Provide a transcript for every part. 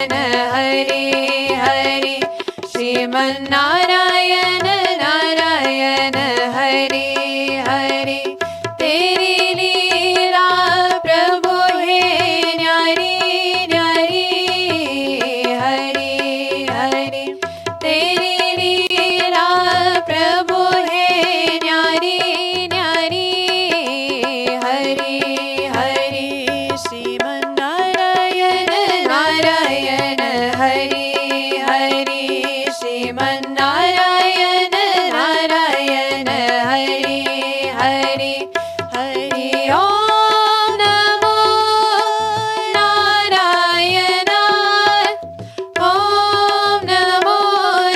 हरे हरे श्रीमन्नारायण नारायण हरे हरे तेरी लीला प्रभु है न्यारी न्यारी हरे हरे तेरी लीला प्रभु है न्यारी न्यारी हरे हरे श्रीमन्नारायण नारायण हरे हरे श्रीमन्नारायण नारायण हरे हरे हरि ओम नमो नारायण ओम नमो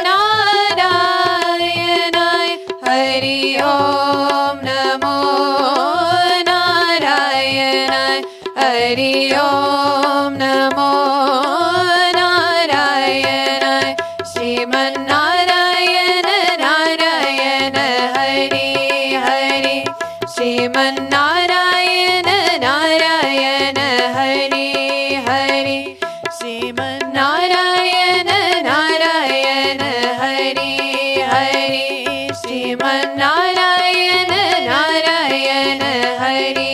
नारायण हरि ओम नमो नारायण हरि ओम नमो नारायण श्रीमन्नारायण नारायण हरे हरे श्रीमन्नारायण नारायण हरे हरे श्रीमन्नारायण नारायण हरे हरे श्रीमन्नारायण नारायण हरे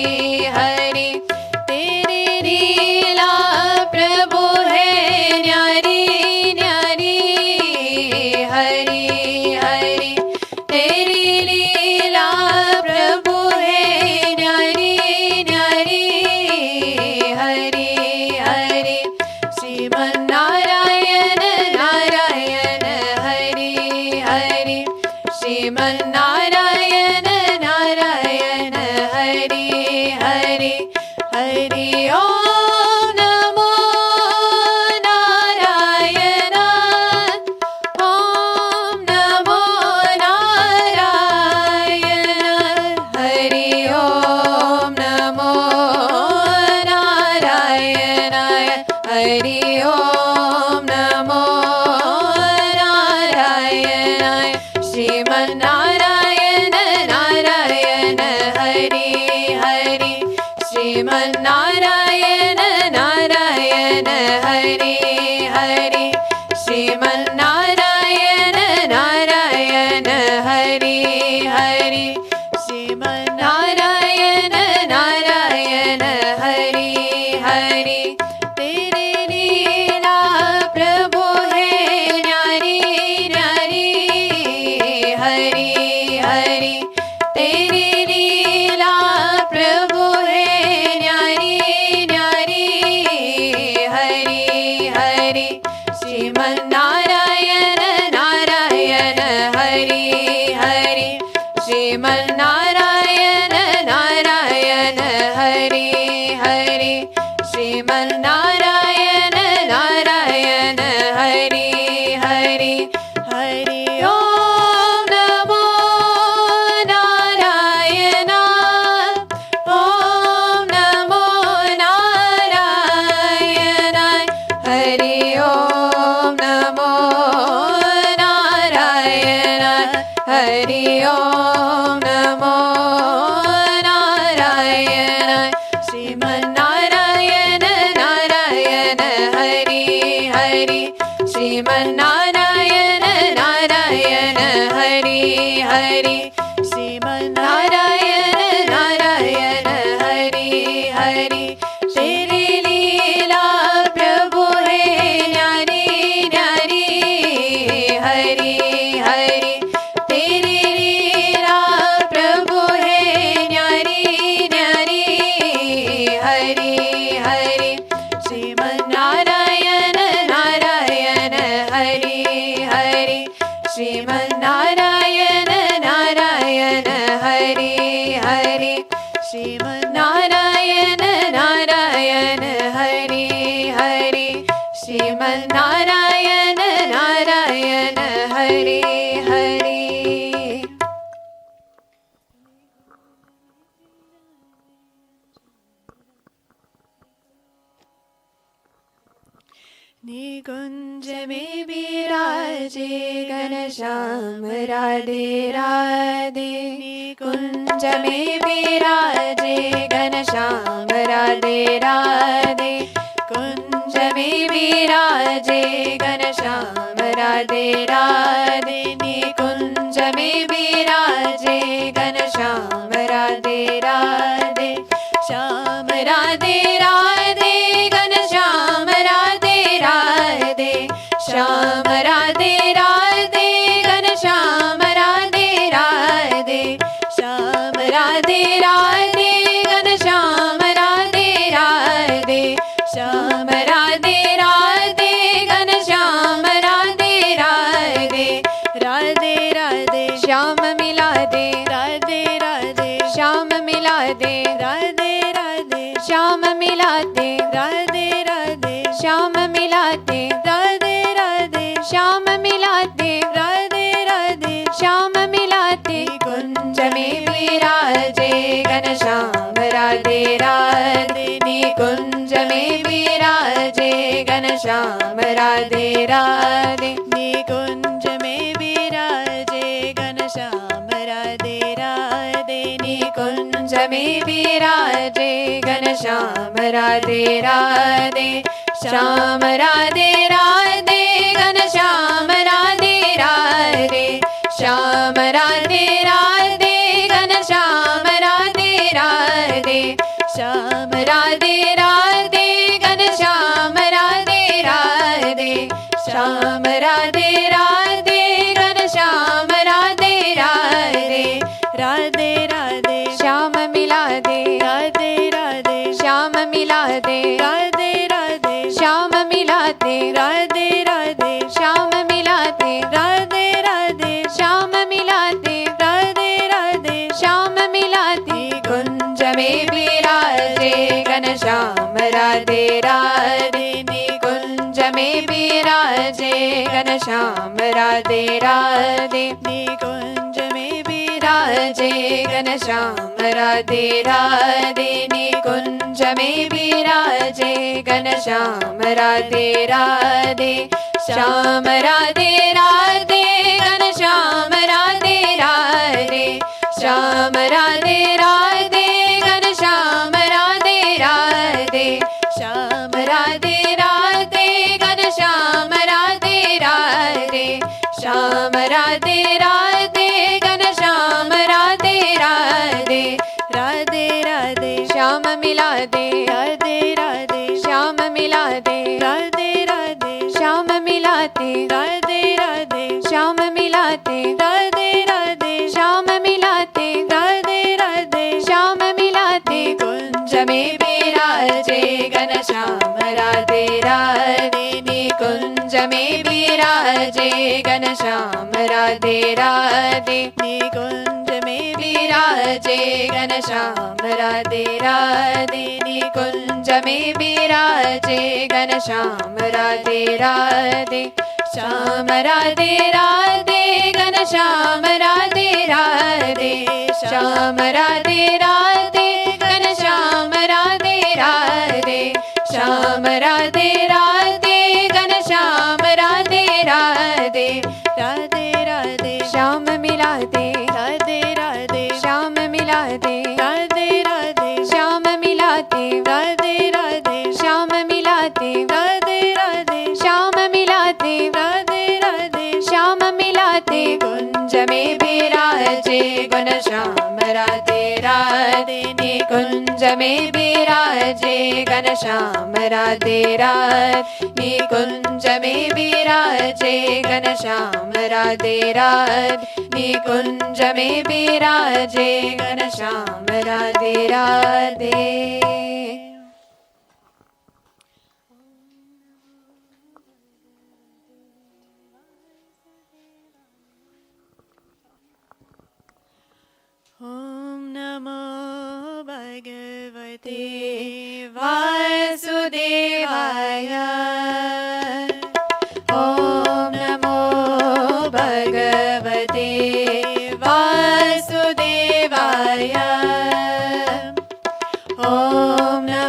हरे तेरी लीला प्रभु है न्यारी न्यारी हरे हरे तेरी लीला प्रभु है न्यारी न्यारी हरे हरे श्रीमन्नारायण नारायण हरे हरे श्रीमन्नारायण नारायण हरे हरे हरि ओम नमो नारायण ओम नमो नारायण हरि ओम नमो नारायण हरि ओम नमो नारायण श्रीमन्नारायण नारायण हरे हरे श्रीमन्नारायण नारायण हरे हरे श्रीमन्नारायण नारायण हरे हरे श्रीमन्नारायण नारायण हरे हरे तेरे लीला प्रभु है न्यारी न्यारी हरे हरे तेरी लीला प्रभु है न्यारी न्यारी हरे हरे श्रीमन्नारायण नारायण हरे हरे श्रीमन्नारायण नारायण हरे हरे श्रीमन्नारायण नारायण हरे हरे हरि ओम नमो नारायण ओम नमो नारायण हरि ओम नमो नारायण हरि ओम नमो नारायण श्रीमन्नारायण नारायण हरे हरे श्रीमन्नारायण नारायण हरे हरे श्रीमन्नारायण नारायण हरे हरे तेरी लीला प्रभु है न्यारी न्यारी हरे हरे तेरी लीला प्रभु है न्यारी न्यारी हरे हरे श्रीमन्नारायण नारायण हरे हरे श्रीमन्नारायण नारायण हरे हरे श्रीमन्नारायण नारायण हरे हरे श्रीमन्नारायण नारायण हरे हरे निकुंज में विराजे घनश्याम राधे राधे निकुंज में विराजे घनश्याम राधे राधे कुंज में विराजे घनश्याम राधे राधे निकुंज में विराजे घनश्याम राधे राधे श्याम राधे राधे घनश्याम राधे राधे श्याम राधे राधे घनश्याम राधे राधे श्याम राधे राधे घनश्याम राधे राधे श्याम राधे राधे घनश्याम राधे राधे राधे राधे श्याम मिला दे राधे राधे श्याम मिला दे राधे राधे श्याम मिला दे राधे राधे श्याम मिला दे राधे राधे श्याम मिला दे राधे राधे श्याम मिला दे कुंज में विराजे घनश्याम राधे राधे निकुंज में विराजे घनश्याम राधे राधे निकुंज में विराजे घनश्याम राधे राधे निकुंज में विराजे घनश्याम राधे राधे श्याम राधे राधे घनश्याम राधे राधे श्याम राधे राधे घनश्याम राधे राधे श्याम राधे राधे घनश्याम राधे राधे श्याम राधे राधे घनश्याम राधे राधे राधे राधे श्याम मिला दे राधे राधे श्याम मिला दे राधे राधे श्याम मिला दे राधे राधे श्याम मिला दे राधे राधे श्याम मिला दे राधे राधे श्याम मिला दे कुंज में विराजे घनश्याम राधे राधे निकुंज में विराजे घनश्याम राधे राधे निकुंज में विराजे घनश्याम राधे राधे निकुंज में विराजे घनश्याम राधे राधे श्याम राधे राधे घनश्याम राधे राधे श्याम राधे राधे घनश्याम राधे राधे श्याम राधे राधे घनश्याम राधे राधे श्याम राधे राधे घनश्याम राधे राधे राधे राधे श्याम मिला दे राधे राधे श्याम मिला दे राधे राधे श्याम मिला दे राधे राधे श्याम मिला दे राधे राधे श्याम मिला दे राधे राधे श्याम मिला दे कुंज में विराजे घनश्याम राधे राधे निकुंज में विराजे घनश्याम राधे राधे निकुंज में विराजे घनश्याम राधे राधे निकुंज में विराजे घनश्याम राधे राधे श्याम राधे राधे घनश्याम राधे राधे श्याम राधे राधे घनश्याम राधे राधे श्याम राधे राधे घनश्याम राधे राधे राधे राधे श्याम मिला दे राधे राधे श्याम मिला दे राधे राधे श्याम मिला दे राधे राधे श्याम मिला दे राधे राधे श्याम मिला दे राधे राधे श्याम मिला दे कुंज में विराजे घनश्याम राधे राधे निकुंज में विराजे घनश्याम राधे राधे निकुंज में विराजे घनश्याम राधे राधे निकुंज में विराजे घनश्याम राधे राधे ॐ नमो भगवते वासुदेवाय ॐ नमो भगवते वासुदेवाय ॐ नमो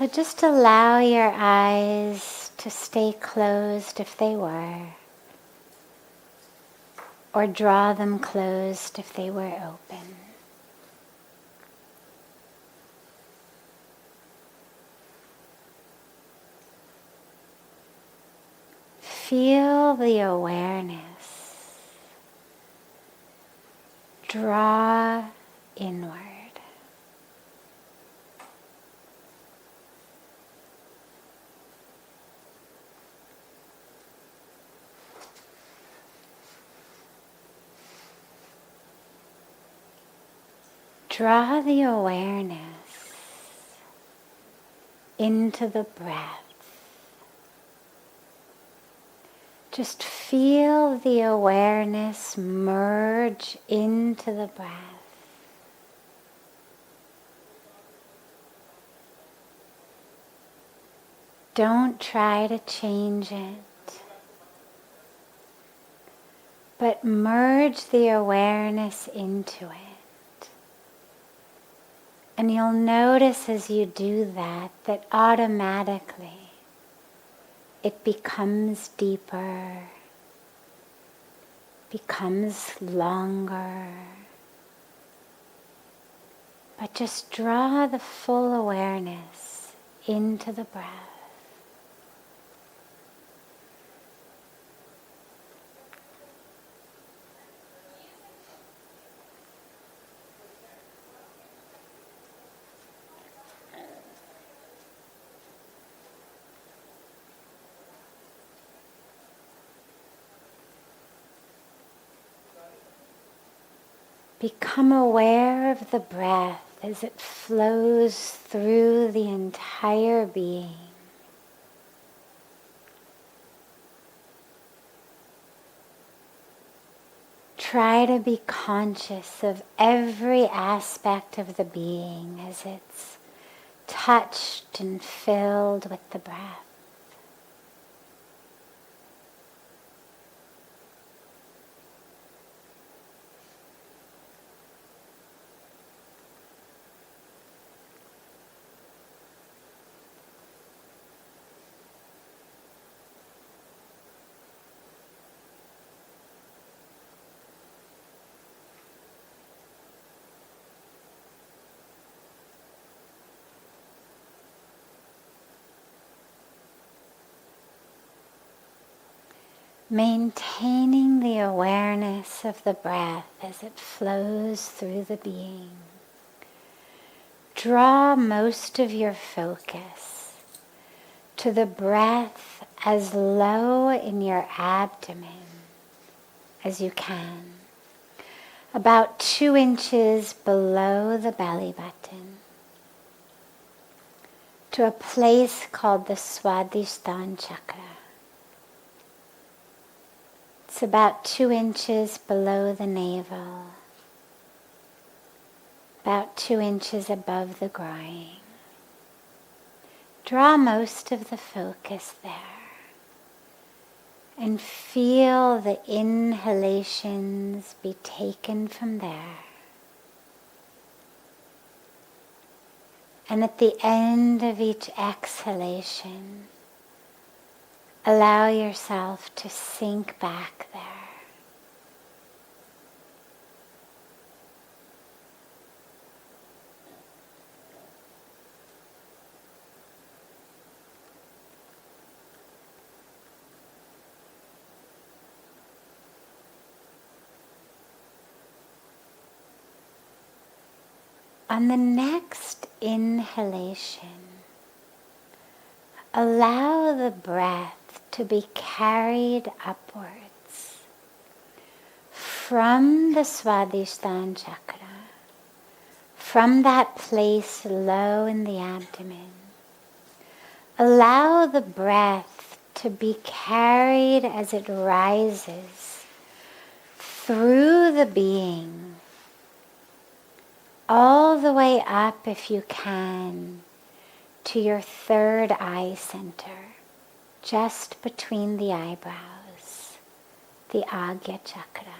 So just allow your eyes to stay closed if they were, or draw them closed if they were open. Feel the awareness draw inward. Draw the awareness into the breath. Just feel the awareness merge into the breath. Don't try to change it, but merge the awareness into it. And you'll notice as you do that, that automatically it becomes deeper, becomes longer. But just draw the full awareness into the breath. Become aware of the breath as it flows through the entire being. Try to be conscious of every aspect of the being as it's touched and filled with the breath. Maintaining the awareness of the breath as it flows through the being. Draw most of your focus to the breath as low in your abdomen as you can, about 2 inches below the belly button, to a place called the Swadhisthana chakra. It's about 2 inches below the navel, about 2 inches above the groin. Draw most of the focus there and feel the inhalations be taken from there. And at the end of each exhalation, allow yourself to sink back there. On the next inhalation, allow the breath to be carried upwards from the Swadhisthana chakra, from that place low in the abdomen. Allow the breath to be carried as it rises through the being, all the way up, if you can, to your third eye center, just between the eyebrows, the Agya chakra.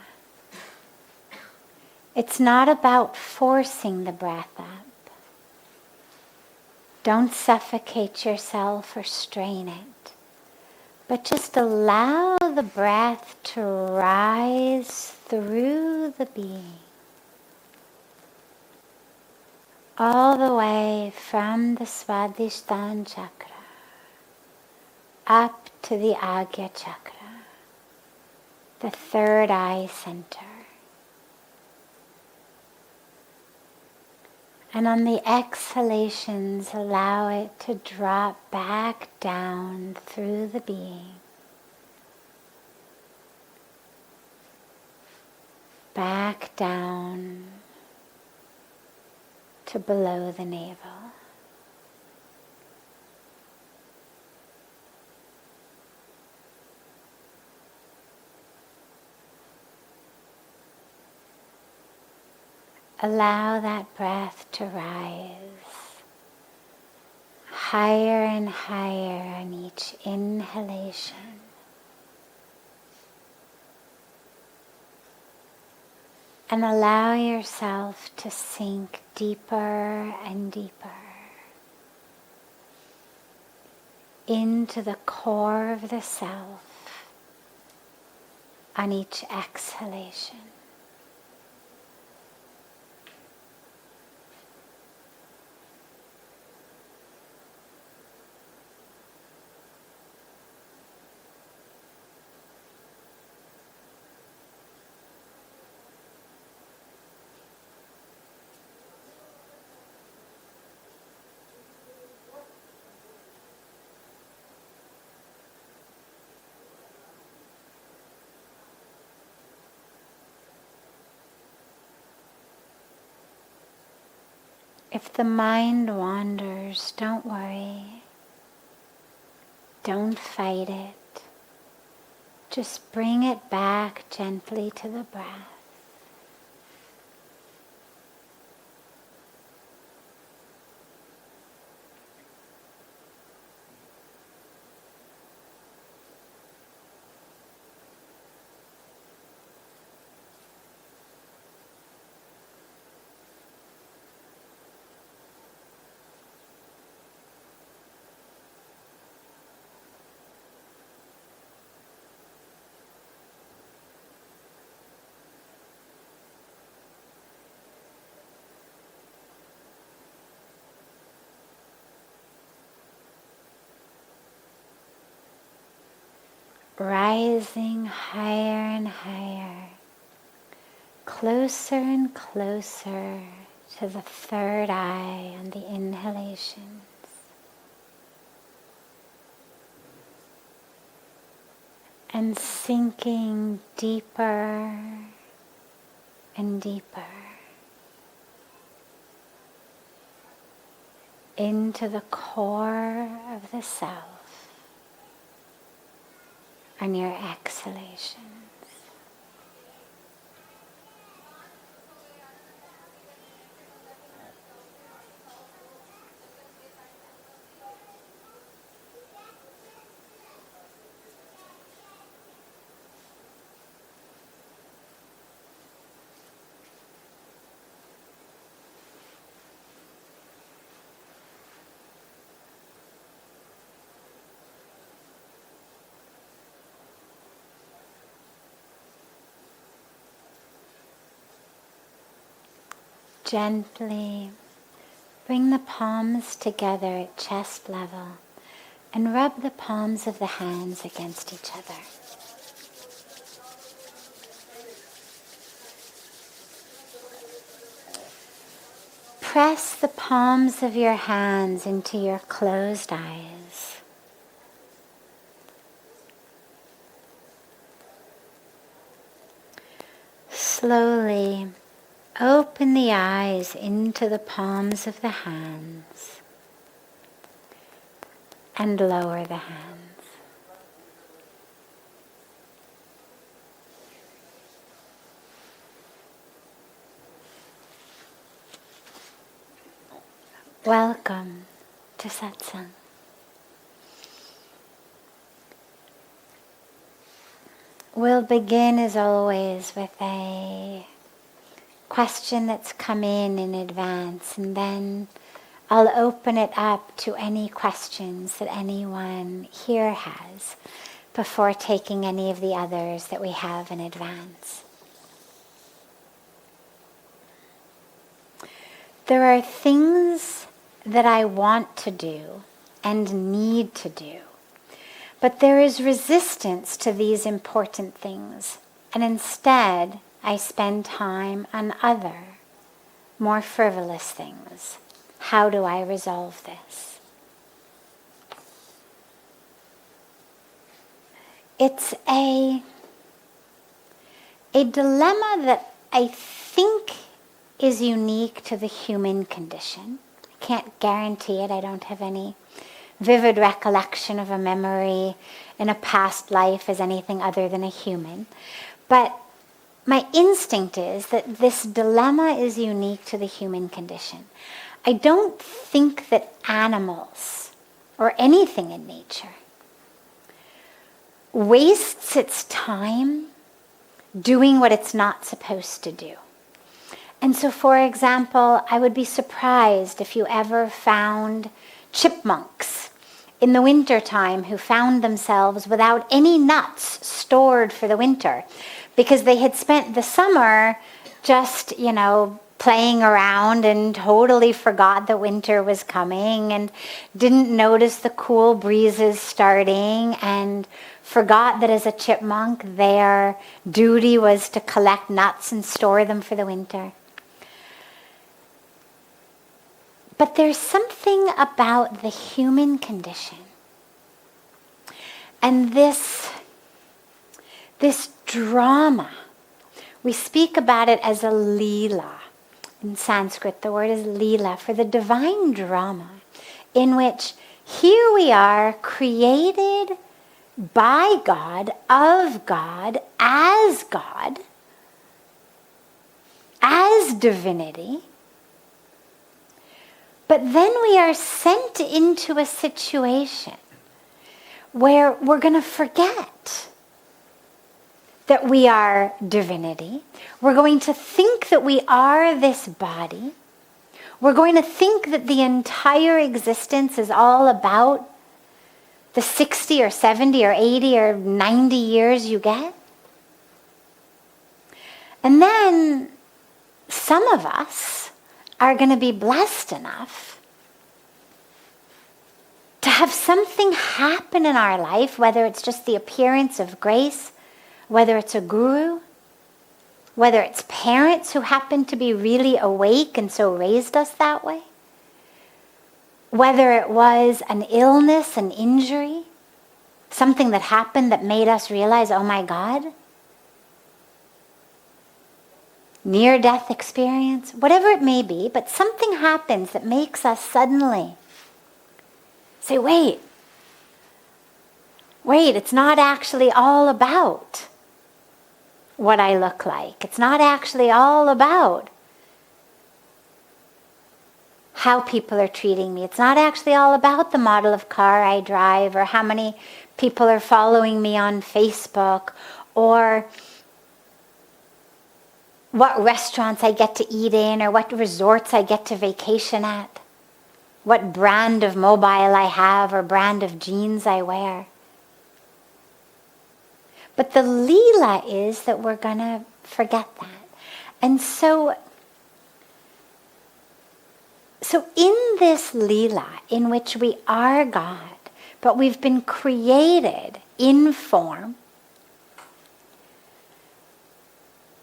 It's not about forcing the breath up. Don't suffocate yourself or strain it, but just allow the breath to rise through the being, all the way from the Swadhisthana chakra up to the Agya chakra, the third eye center. And on the exhalations, allow it to drop back down through the being, back down to below the navel. Allow that breath to rise higher and higher on each inhalation. And allow yourself to sink deeper and deeper into the core of the self on each exhalation. If the mind wanders, don't worry. Don't fight it. Just bring it back gently to the breath. Rising higher and higher, closer and closer to the third eye on the inhalations. And sinking deeper and deeper into the core of the self on your exhalations. Gently bring the palms together at chest level and rub the palms of the hands against each other. Press the palms of your hands into your closed eyes. Slowly open the eyes into the palms of the hands and lower the hands. Welcome to satsang. We'll begin as always with a question that's come in advance, and then I'll open it up to any questions that anyone here has before taking any of the others that we have in advance. There are things that I want to do and need to do, but there is resistance to these important things, and instead I spend time on other, more frivolous things. How do I resolve this? It's a dilemma that I think is unique to the human condition. I can't guarantee it. I don't have any vivid recollection of a memory in a past life as anything other than a human. But my instinct is that this dilemma is unique to the human condition. I don't think that animals or anything in nature wastes its time doing what it's not supposed to do. And so, for example, I would be surprised if you ever found chipmunks in the wintertime who found themselves without any nuts stored for the winter because they had spent the summer just, playing around and totally forgot that winter was coming and didn't notice the cool breezes starting and forgot that as a chipmunk their duty was to collect nuts and store them for the winter. But there's something about the human condition and this drama. We speak about it as a leela. In Sanskrit, the word is leela, for the divine drama, in which here we are created by God, of God, as divinity, but then we are sent into a situation where we're going to forget that we are divinity. We're going to think that we are this body. We're going to think that the entire existence is all about the 60 or 70 or 80 or 90 years you get. And then some of us are going to be blessed enough to have something happen in our life, whether it's just the appearance of grace, whether it's a guru, whether it's parents who happen to be really awake and so raised us that way, whether it was an illness, an injury, something that happened that made us realize, oh my God, near-death experience, whatever it may be, but something happens that makes us suddenly say, wait, it's not actually all about what I look like. It's not actually all about how people are treating me. It's not actually all about the model of car I drive or how many people are following me on Facebook or what restaurants I get to eat in or what resorts I get to vacation at, what brand of mobile I have or brand of jeans I wear. But the leela is that we're going to forget that. And so in this leela in which we are God, but we've been created in form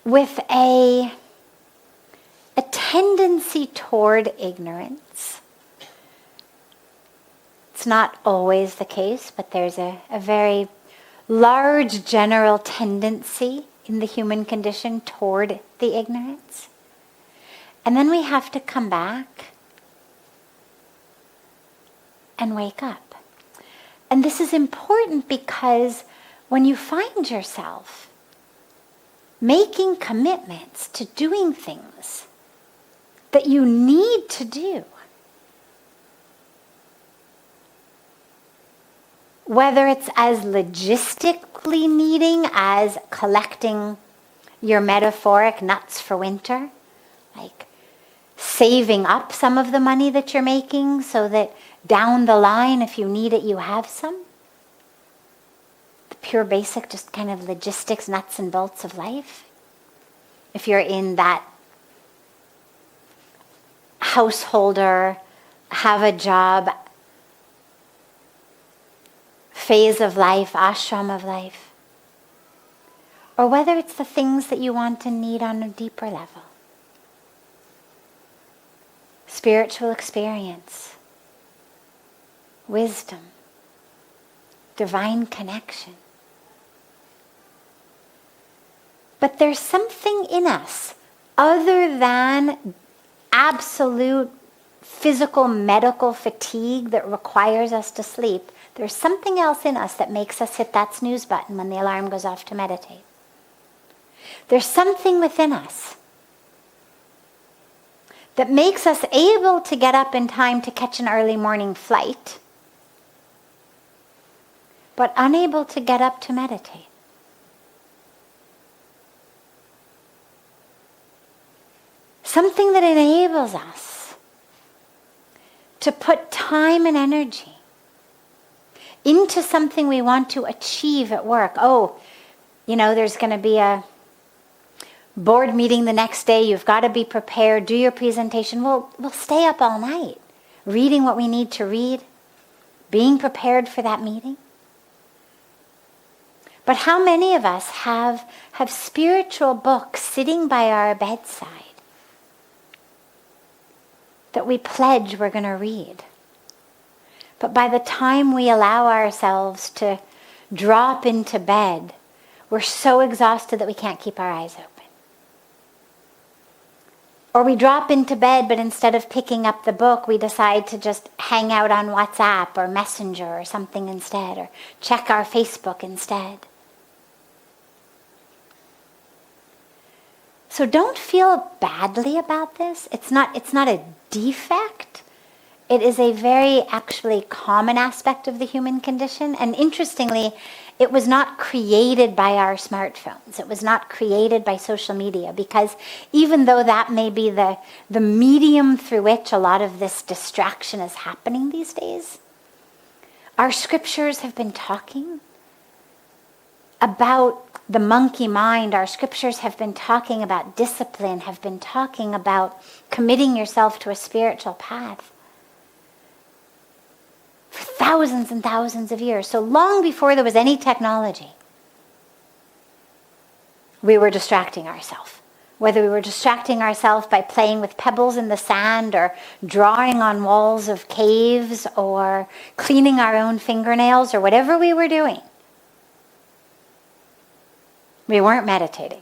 with a tendency toward ignorance. It's not always the case, but there's a very large general tendency in the human condition toward the ignorance. And then we have to come back and wake up. And this is important because when you find yourself making commitments to doing things that you need to do, whether it's as logistically needing as collecting your metaphoric nuts for winter, like saving up some of the money that you're making so that down the line, if you need it, you have some. The pure basic, just kind of logistics, nuts and bolts of life. If you're in that householder, have a job phase of life, ashram of life. Or whether it's the things that you want and need on a deeper level. Spiritual experience, wisdom, divine connection. But there's something in us other than absolute physical, medical fatigue that requires us to sleep. There's something else in us that makes us hit that snooze button when the alarm goes off to meditate. There's something within us that makes us able to get up in time to catch an early morning flight, but unable to get up to meditate. Something that enables us to put time and energy into something we want to achieve at work. Oh, there's going to be a board meeting the next day. You've got to be prepared. Do your presentation. We'll stay up all night reading what we need to read, being prepared for that meeting. But how many of us have spiritual books sitting by our bedside that we pledge we're going to read? But by the time we allow ourselves to drop into bed, we're so exhausted that we can't keep our eyes open. Or we drop into bed, but instead of picking up the book, we decide to just hang out on WhatsApp or Messenger or something instead, or check our Facebook instead. So don't feel badly about this. It's not a defect. It is a very actually common aspect of the human condition. And interestingly, it was not created by our smartphones. It was not created by social media, because even though that may be the medium through which a lot of this distraction is happening these days, our scriptures have been talking about the monkey mind. Our scriptures have been talking about discipline, have been talking about committing yourself to a spiritual path for thousands and thousands of years. So long before there was any technology, we were distracting ourselves. Whether we were distracting ourselves by playing with pebbles in the sand, or drawing on walls of caves, or cleaning our own fingernails, or whatever we were doing, we weren't meditating.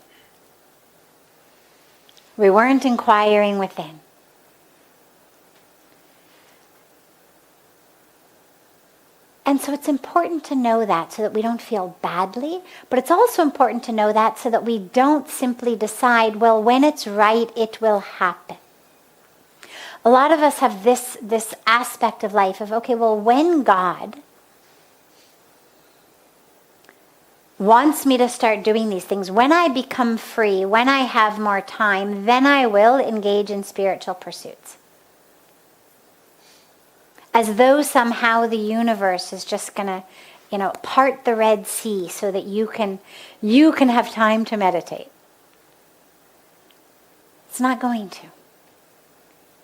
We weren't inquiring within. And so it's important to know that so that we don't feel badly, but it's also important to know that so that we don't simply decide, well, when it's right, it will happen. A lot of us have this aspect of life of, okay, well, when God wants me to start doing these things, when I become free, when I have more time, then I will engage in spiritual pursuits. As though somehow the universe is just going to, part the Red Sea so that you can have time to meditate. It's not going to.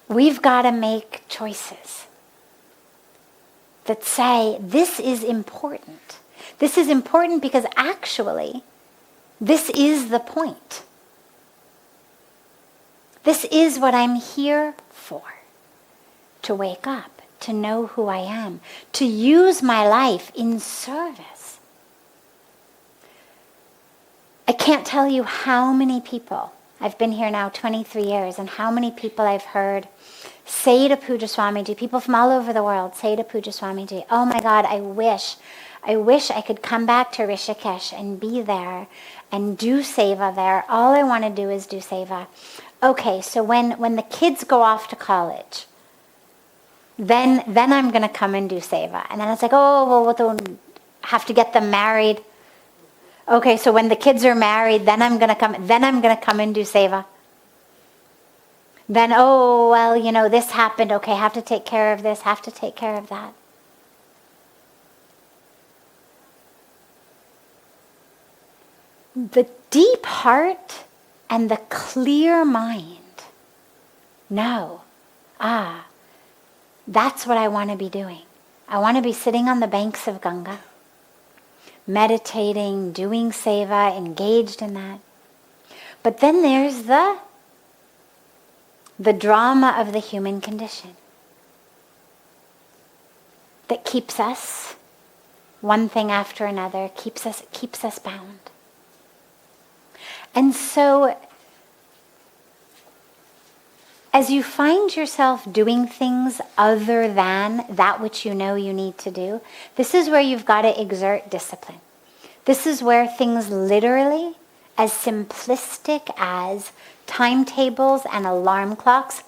We've got to make choices that say, this is important. This is important because actually, this is the point. This is what I'm here for. To wake up, to know who I am, to use my life in service. I can't tell you how many people, I've been here now 23 years, and how many people I've heard say to Puja Swamiji, people from all over the world say to Puja Swamiji, oh my God, I wish I could come back to Rishikesh and be there and do seva there. All I want to do is do seva. Okay, so when the kids go off to college, then I'm going to come and do seva. And then it's like, oh, well, we'll have to get them married. Okay, so when the kids are married, then I'm going to come and do seva. then, oh, well, this happened. Okay, have to take care of this, have to take care of that. The deep heart and the clear mind. No. That's what I want to be doing. I want to be sitting on the banks of Ganga, meditating, doing seva, engaged in that. But then there's the drama of the human condition that keeps us, one thing after another, keeps us bound. And so, as you find yourself doing things other than that which you know you need to do, this is where you've got to exert discipline. This is where things literally, as simplistic as timetables and alarm clocks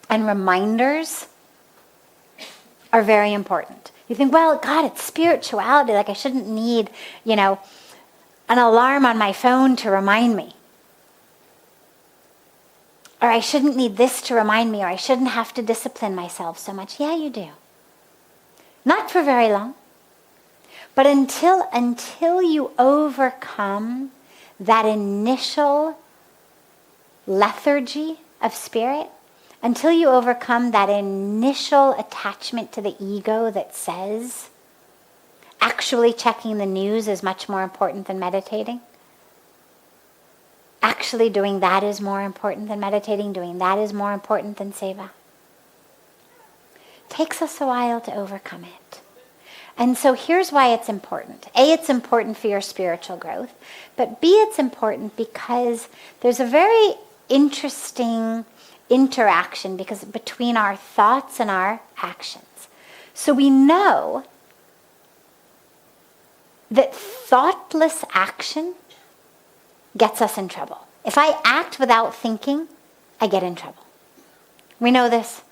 and reminders, are very important. You think, well, God, it's spirituality. Like I shouldn't need, an alarm on my phone to remind me. Or I shouldn't need this to remind me, or I shouldn't have to discipline myself so much. Yeah, you do. Not for very long. But until you overcome that initial lethargy of spirit, until you overcome that initial attachment to the ego that says, actually checking the news is much more important than meditating. Actually doing that is more important than meditating. Doing that is more important than seva. Takes us a while to overcome it. And so here's why it's important. A, it's important for your spiritual growth. But B, it's important because there's a very interesting interaction between our thoughts and our actions. So we know that thoughtless action gets us in trouble. If I act without thinking, I get in trouble. We know this.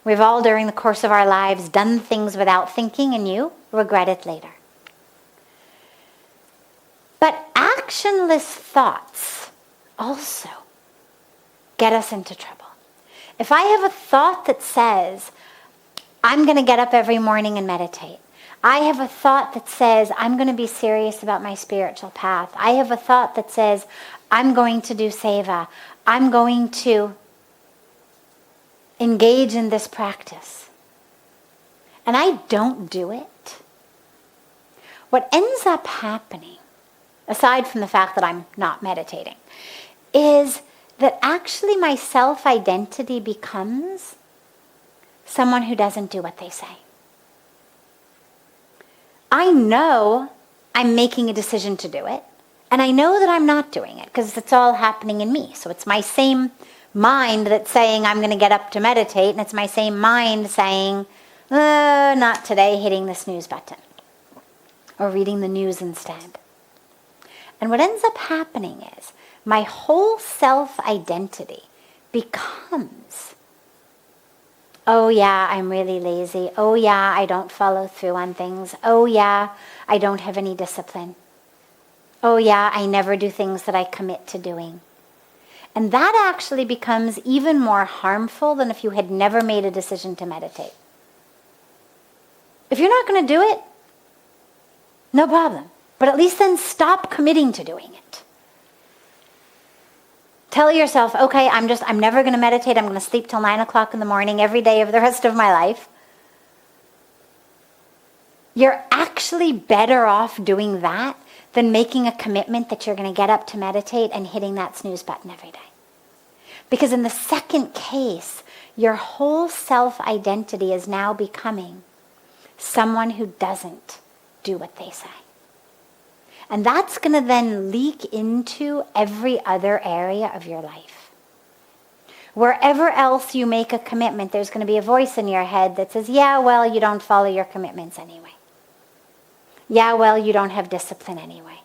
We've all, during the course of our lives, done things without thinking, and you regret it later. But actionless thoughts also get us into trouble. If I have a thought that says, I'm going to get up every morning and meditate. I have a thought that says, I'm going to be serious about my spiritual path. I have a thought that says, I'm going to do seva. I'm going to engage in this practice. And I don't do it. What ends up happening, aside from the fact that I'm not meditating, is that actually my self-identity becomes someone who doesn't do what they say. I know I'm making a decision to do it, and I know that I'm not doing it because it's all happening in me. So it's my same mind that's saying I'm going to get up to meditate, and it's my same mind saying, not today, hitting the snooze button or reading the news instead. And what ends up happening is my whole self-identity becomes, oh yeah, I'm really lazy. Oh yeah, I don't follow through on things. Oh yeah, I don't have any discipline. Oh yeah, I never do things that I commit to doing. And that actually becomes even more harmful than if you had never made a decision to meditate. If you're not going to do it, no problem. But at least then stop committing to doing it. Tell yourself, okay, I'm never going to meditate. I'm going to sleep till 9 o'clock in the morning every day of the rest of my life. You're actually better off doing that than making a commitment that you're going to get up to meditate and hitting that snooze button every day. Because in the second case, your whole self-identity is now becoming someone who doesn't do what they say. And that's going to then leak into every other area of your life. Wherever else you make a commitment, there's going to be a voice in your head that says, yeah, well, you don't follow your commitments anyway. Yeah, well, you don't have discipline anyway.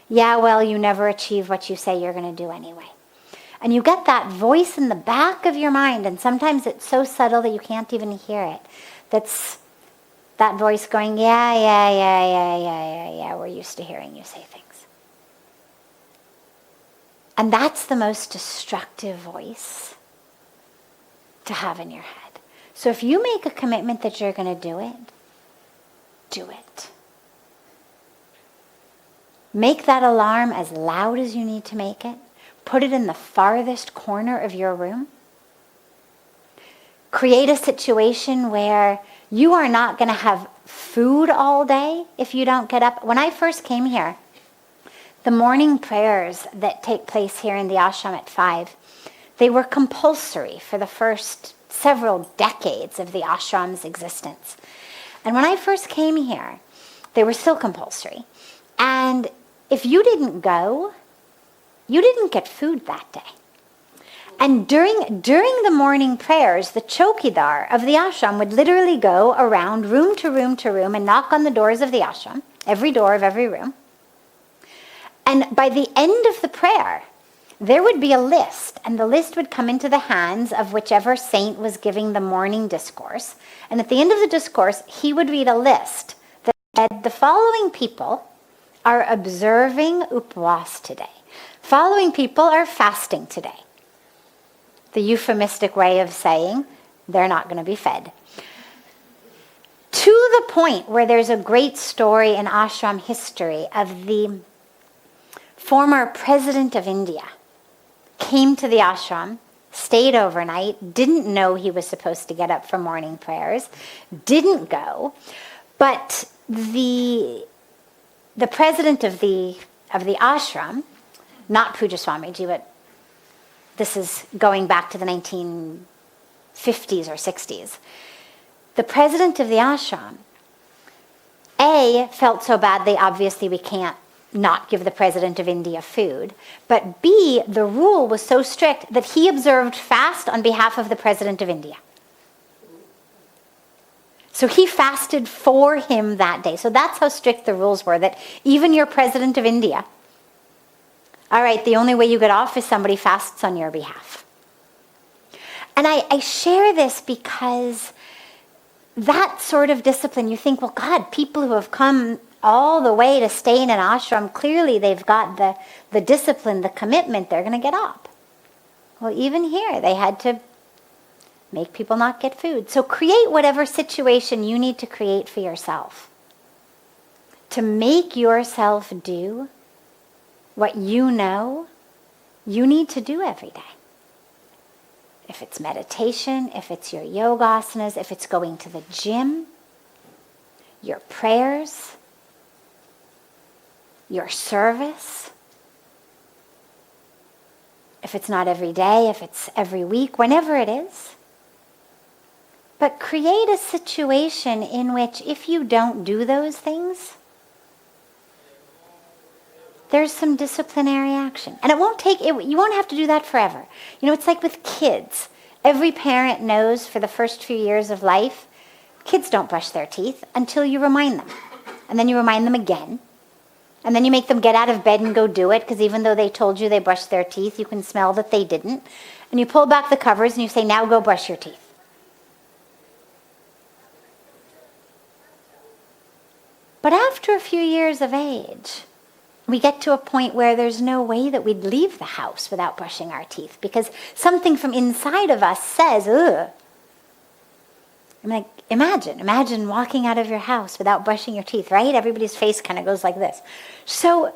Yeah, well, you never achieve what you say you're going to do anyway. And you get that voice in the back of your mind, and sometimes it's so subtle that you can't even hear it. That's that voice going, yeah, we're used to hearing you say things. And that's the most destructive voice to have in your head. So if you make a commitment that you're going to do it, do it. Make that alarm as loud as you need to make it. Put it in the farthest corner of your room. Create a situation where you are not going to have food all day if you don't get up. When I first came here, the morning prayers that take place here in the ashram at 5, they were compulsory for the first several decades of the ashram's existence. And when I first came here, they were still compulsory. And if you didn't go, you didn't get food that day. And during the morning prayers, the chowkidar of the ashram would literally go around room to room to room and knock on the doors of the ashram, every door of every room. And by the end of the prayer, there would be a list, and the list would come into the hands of whichever saint was giving the morning discourse. And at the end of the discourse, he would read a list that said, the following people are observing upvas today. Following people are fasting today. The euphemistic way of saying they're not going to be fed. To the point where there's a great story in ashram history of the former president of India came to the ashram, stayed overnight, didn't know he was supposed to get up for morning prayers, didn't go, but the president of the ashram, not Puja Swamiji, but this is going back to the 1950s or 60s, the president of the ashram, A, felt so badly, obviously we can't not give the president of India food, but B, the rule was so strict that he observed fast on behalf of the president of India. So he fasted for him that day. So that's how strict the rules were, that even your president of India, all right, the only way you get off is somebody fasts on your behalf. And I share this because that sort of discipline, you think, well, God, people who have come all the way to stay in an ashram, clearly they've got the discipline, the commitment, they're going to get up. Well, even here, they had to make people not get food. So create whatever situation you need to create for yourself to make yourself do what you know you need to do every day. If it's meditation, if it's your yoga asanas, if it's going to the gym, your prayers, your service, if it's not every day, if it's every week, whenever it is. But create a situation in which if you don't do those things, there's some disciplinary action. And it won't take, you won't have to do that forever. You know, it's like with kids. Every parent knows for the first few years of life, kids don't brush their teeth until you remind them. And then you remind them again. And then you make them get out of bed and go do it, because even though they told you they brushed their teeth, you can smell that they didn't. And you pull back the covers and you say, now go brush your teeth. But after a few years of age, we get to a point where there's no way that we'd leave the house without brushing our teeth, because something from inside of us says, ugh. I'm like, imagine walking out of your house without brushing your teeth, right? Everybody's face kind of goes like this. So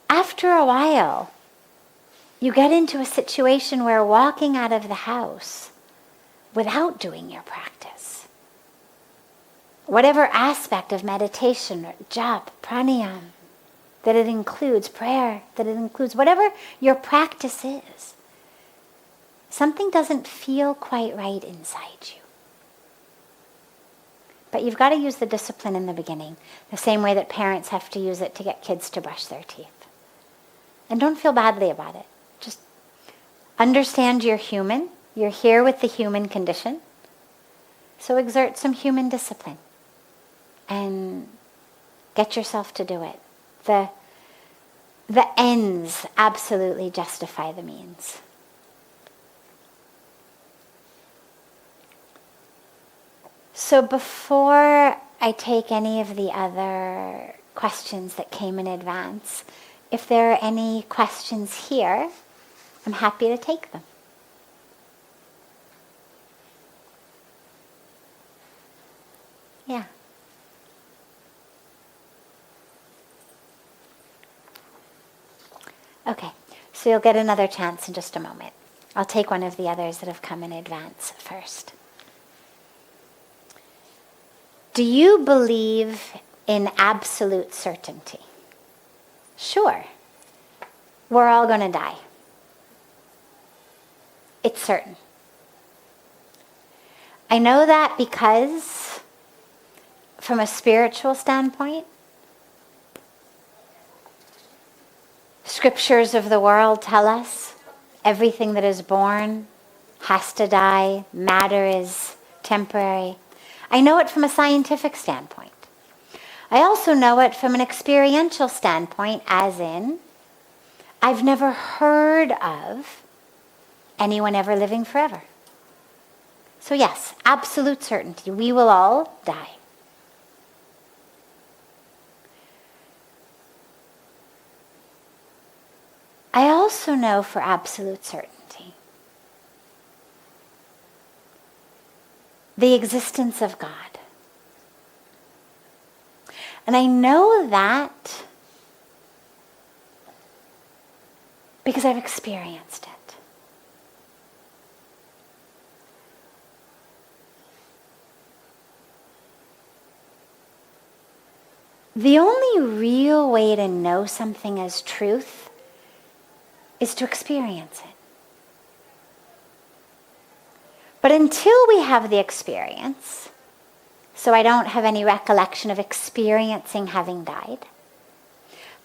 after a while, you get into a situation where walking out of the house without doing your practice, whatever aspect of meditation, or japa, pranayama, that it includes, prayer, that it includes, whatever your practice is, something doesn't feel quite right inside you. But you've got to use the discipline in the beginning, the same way that parents have to use it to get kids to brush their teeth. And don't feel badly about it. Just understand you're human. You're here with the human condition. So exert some human discipline and get yourself to do it. The ends absolutely justify the means. So before I take any of the other questions that came in advance, if there are any questions here, I'm happy to take them. Yeah. Okay, so you'll get another chance in just a moment. I'll take one of the others that have come in advance first. Do you believe in absolute certainty? Sure. We're all going to die. It's certain. I know that because, from a spiritual standpoint, scriptures of the world tell us everything that is born has to die, matter is temporary. I know it from a scientific standpoint. I also know it from an experiential standpoint, as in, I've never heard of anyone ever living forever. So yes, absolute certainty. We will all die. I also know for absolute certainty the existence of God. And I know that because I've experienced it. The only real way to know something as truth is to experience it. But until we have the experience, so I don't have any recollection of experiencing having died,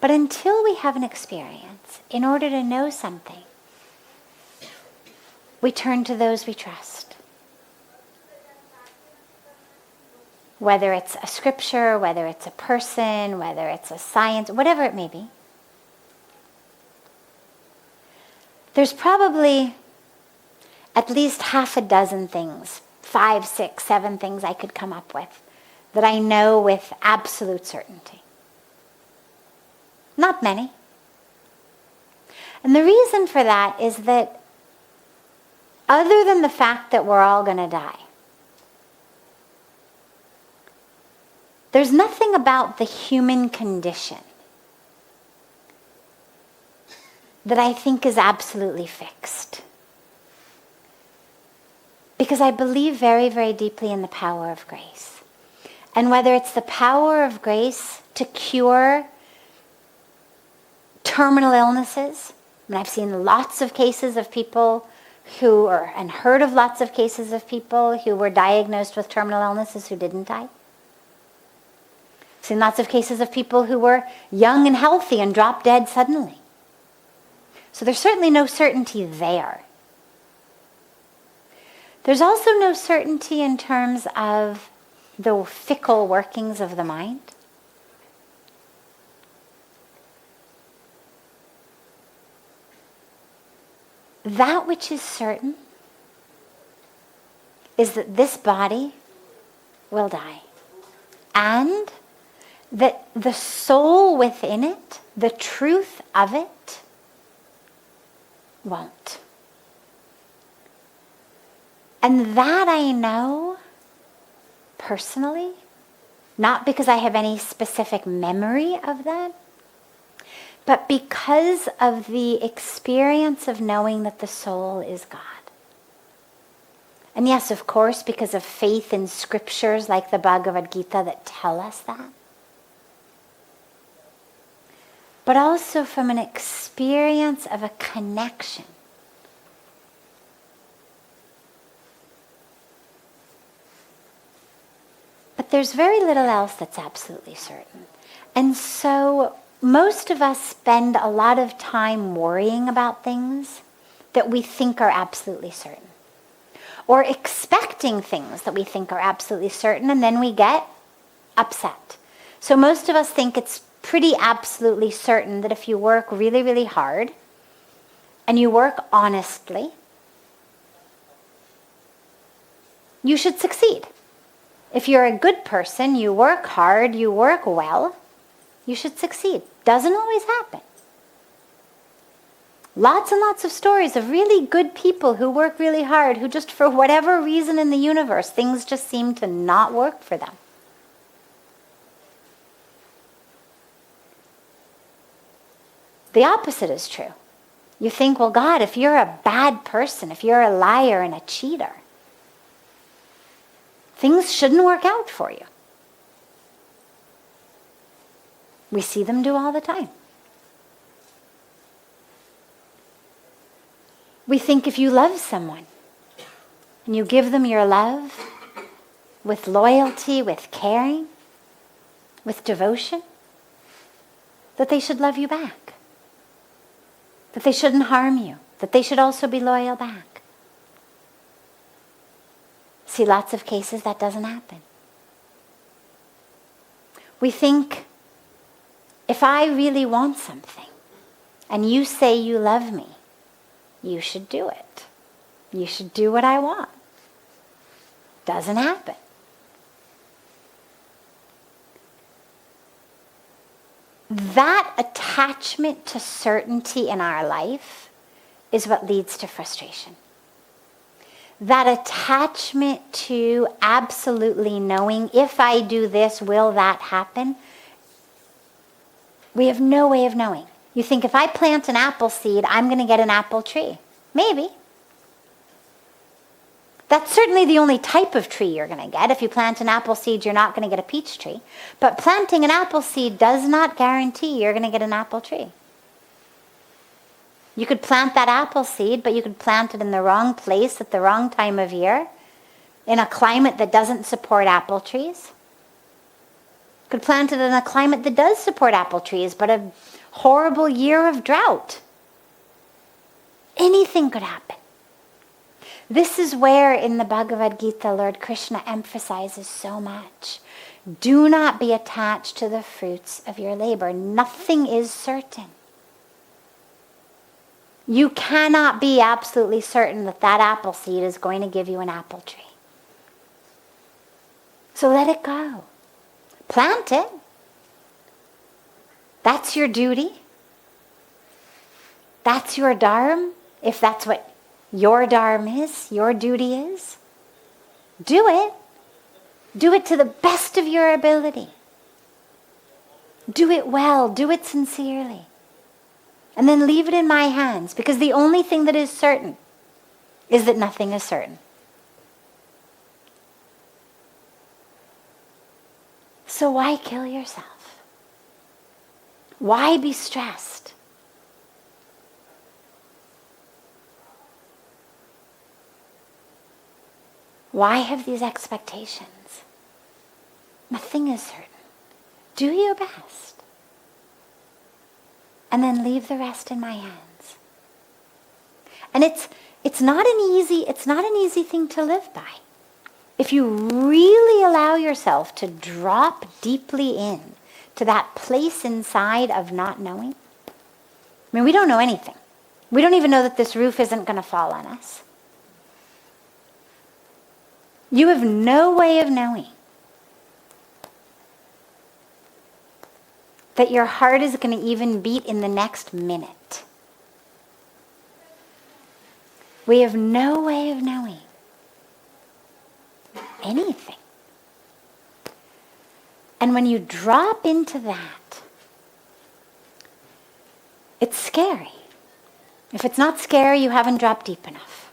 but until we have an experience, in order to know something, we turn to those we trust. Whether it's a scripture, whether it's a person, whether it's a science, whatever it may be. There's probably at least half a dozen things, 5, 6, 7 things I could come up with that I know with absolute certainty. Not many. And the reason for that is that other than the fact that we're all going to die, there's nothing about the human condition that I think is absolutely fixed. Because I believe very, very deeply in the power of grace. And whether it's the power of grace to cure terminal illnesses, and I've seen lots of cases of people and heard of lots of cases of people who were diagnosed with terminal illnesses who didn't die. I've seen lots of cases of people who were young and healthy and dropped dead suddenly. So there's certainly no certainty there. There's also no certainty in terms of the fickle workings of the mind. That which is certain is that this body will die, and that the soul within it, the truth of it, won't. And that I know personally, not because I have any specific memory of that, but because of the experience of knowing that the soul is God. And yes, of course, because of faith in scriptures like the Bhagavad Gita that tell us that. But also from an experience of a connection. But there's very little else that's absolutely certain. And so most of us spend a lot of time worrying about things that we think are absolutely certain. Or expecting things that we think are absolutely certain, and then we get upset. So most of us think it's pretty absolutely certain that if you work really, really hard, and you work honestly, you should succeed. If you're a good person, you work hard, you work well, you should succeed. Doesn't always happen. Lots and lots of stories of really good people who work really hard, who just for whatever reason in the universe, things just seem to not work for them. The opposite is true. You think, well, God, if you're a bad person, if you're a liar and a cheater, things shouldn't work out for you. We see them do all the time. We think if you love someone and you give them your love with loyalty, with caring, with devotion, that they should love you back. That they shouldn't harm you. That they should also be loyal back. See, lots of cases that doesn't happen. We think, if I really want something and you say you love me, you should do it. You should do what I want. Doesn't happen. That attachment to certainty in our life is what leads to frustration. That attachment to absolutely knowing, if I do this, will that happen? We have no way of knowing. You think if I plant an apple seed, I'm going to get an apple tree. Maybe. That's certainly the only type of tree you're going to get. If you plant an apple seed, you're not going to get a peach tree. But planting an apple seed does not guarantee you're going to get an apple tree. You could plant that apple seed, but you could plant it in the wrong place at the wrong time of year, in a climate that doesn't support apple trees. You could plant it in a climate that does support apple trees, but a horrible year of drought. Anything could happen. This is where in the Bhagavad Gita, Lord Krishna emphasizes so much. Do not be attached to the fruits of your labor. Nothing is certain. You cannot be absolutely certain that that apple seed is going to give you an apple tree. So let it go. Plant it. That's your duty. That's your dharma, if that's what your dharma is, your duty is. Do it. Do it to the best of your ability. Do it well. Do it sincerely. And then leave it in my hands, because the only thing that is certain is that nothing is certain. So why kill yourself? Why be stressed? Why have these expectations? Nothing is certain. Do your best. And then leave the rest in my hands. And it's not an easy thing to live by. If you really allow yourself to drop deeply in to that place inside of not knowing. I mean, we don't know anything. We don't even know that this roof isn't going to fall on us. You have no way of knowing that your heart is going to even beat in the next minute. We have no way of knowing anything. And when you drop into that, it's scary. If it's not scary, you haven't dropped deep enough.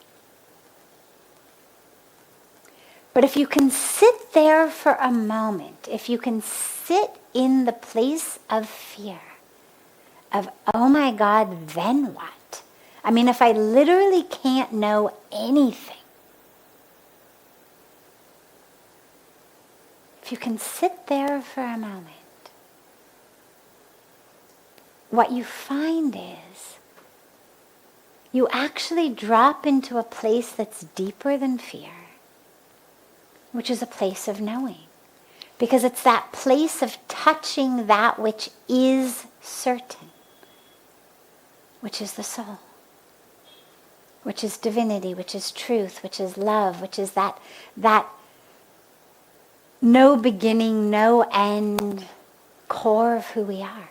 But if you can sit there for a moment, if you can sit in the place of fear, of, oh my God, then what? I mean, if I literally can't know anything, if you can sit there for a moment, what you find is you actually drop into a place that's deeper than fear, which is a place of knowing. Because it's that place of touching that which is certain, which is the soul, which is divinity, which is truth, which is love, which is that no beginning, no end core of who we are.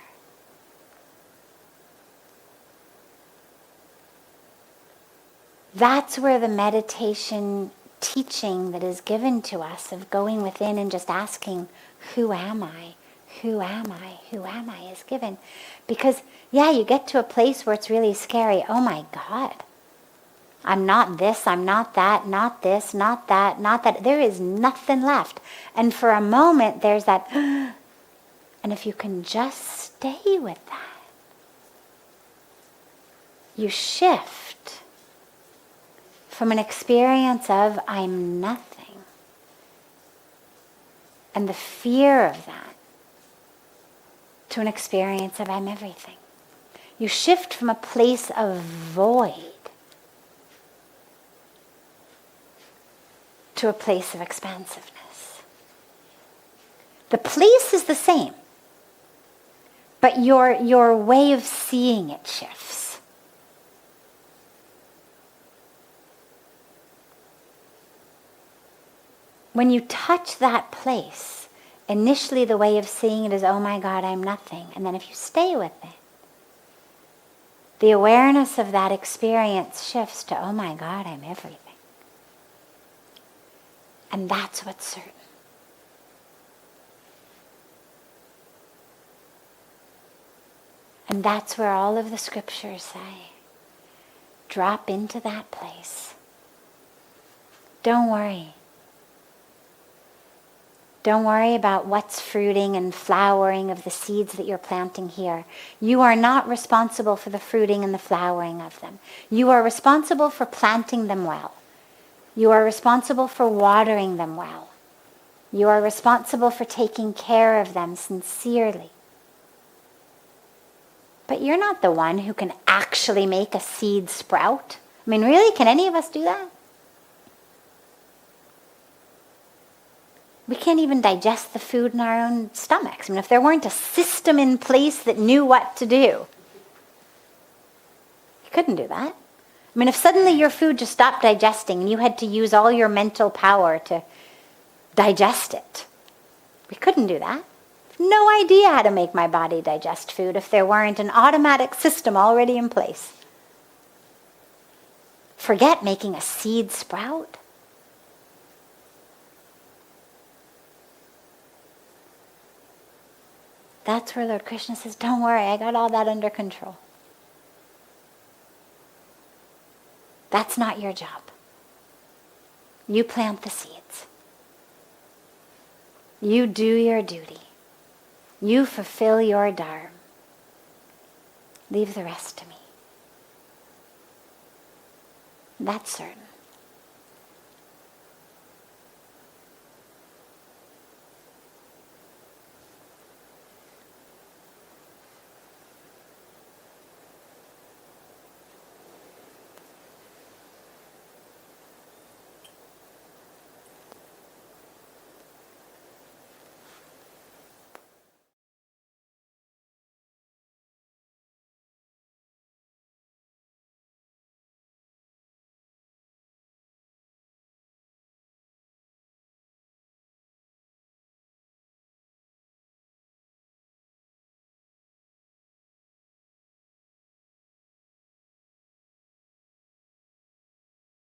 That's where the meditation teaching that is given to us of going within and just asking, who am I? Who am I? Who am I is given. Because, yeah, you get to a place where it's really scary. Oh my God. I'm not this, I'm not that, not this, not that, not that. There is nothing left. And for a moment, there's that, and if you can just stay with that, you shift from an experience of I'm nothing and the fear of that to an experience of I'm everything. You shift from a place of void to a place of expansiveness. The place is the same, but your way of seeing it shifts. When you touch that place, initially the way of seeing it is, oh my God, I'm nothing. And then if you stay with it, the awareness of that experience shifts to, oh my God, I'm everything. And that's what's certain. And that's where all of the scriptures say, drop into that place. Don't worry. Don't worry about what's fruiting and flowering of the seeds that you're planting here. You are not responsible for the fruiting and the flowering of them. You are responsible for planting them well. You are responsible for watering them well. You are responsible for taking care of them sincerely. But you're not the one who can actually make a seed sprout. I mean, really, can any of us do that? We can't even digest the food in our own stomachs. I mean, if there weren't a system in place that knew what to do, you couldn't do that. I mean, if suddenly your food just stopped digesting and you had to use all your mental power to digest it, we couldn't do that. No idea how to make my body digest food if there weren't an automatic system already in place. Forget making a seed sprout. That's where Lord Krishna says, don't worry, I got all that under control. That's not your job. You plant the seeds. You do your duty. You fulfill your dharma. Leave the rest to me. That's certain.